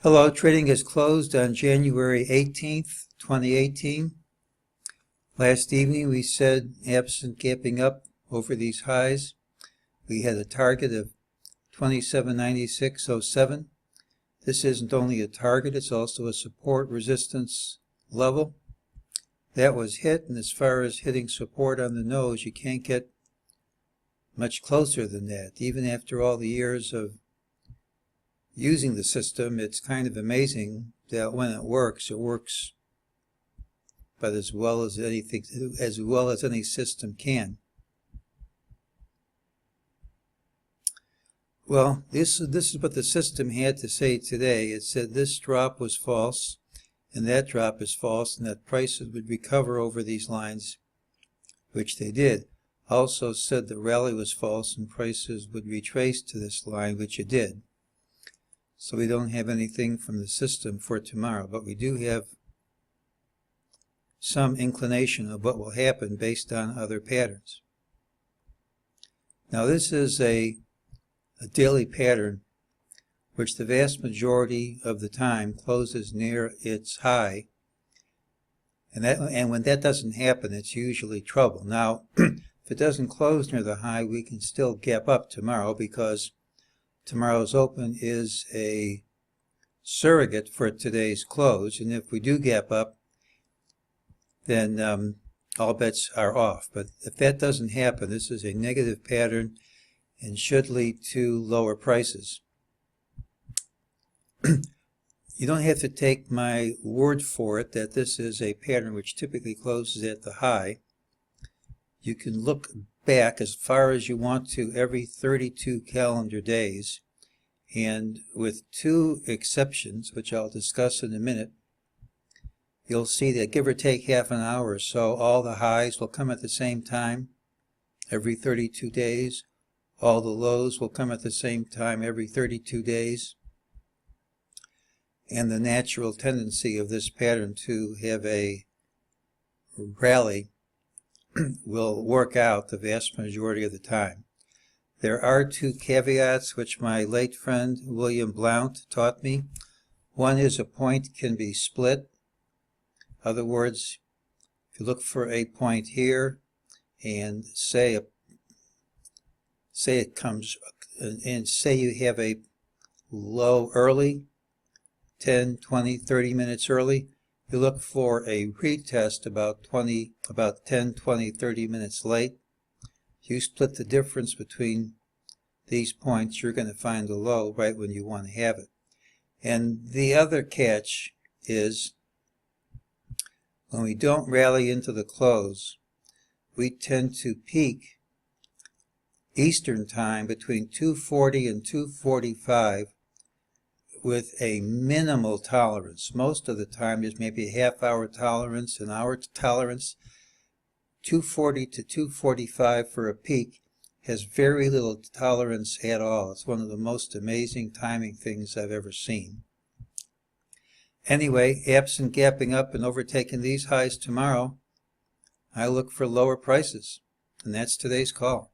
Hello, trading is closed on January 18th, 2018. Last evening we said, absent gapping up over these highs, we had a target of 2796.07. This isn't only a target, it's also a support resistance level. That was hit, and as far as hitting support on the nose, you can't get much closer than that. Even after all the years of using the system, it's kind of amazing that when it works but as well as any system can. Well, this is what the system had to say today. It said this drop was false, and that drop is false, and that prices would recover over these lines, which they did. Also said the rally was false and prices would retrace to this line, which it did. So we don't have anything from the system for tomorrow, but we do have some inclination of what will happen based on other patterns. Now this is a daily pattern which the vast majority of the time closes near its high, and when that doesn't happen, it's usually trouble. Now if it doesn't close near the high, we can still gap up tomorrow, because tomorrow's open is a surrogate for today's close, and if we do gap up, then all bets are off. But if that doesn't happen, this is a negative pattern and should lead to lower prices. You don't have to take my word for it that this is a pattern which typically closes at the high. You can look back as far as you want to every 32 calendar days, and with two exceptions, which I'll discuss in a minute, you'll see that give or take half an hour or so, all the highs will come at the same time every 32 days. All the lows will come at the same time every 32 days. And the natural tendency of this pattern to have a rally will work out the vast majority of the time. There are two caveats which my late friend William Blount taught me. One is a point can be split. In other words, if you look for a point here and say it comes, and say you have a low early, 10, 20, 30 minutes early, you look for a retest about 10, 20, 30 minutes late. If you split the difference between these points, you're going to find the low right when you want to have it. And the other catch is, when we don't rally into the close, we tend to peak Eastern time between 2:40 and 2:45 with a minimal tolerance. Most of the time there's maybe a half-hour tolerance, an hour tolerance. 2:40 to 2:45 for a peak has very little tolerance at all. It's one of the most amazing timing things I've ever seen. Anyway, absent gapping up and overtaking these highs tomorrow, I look for lower prices, and that's today's call.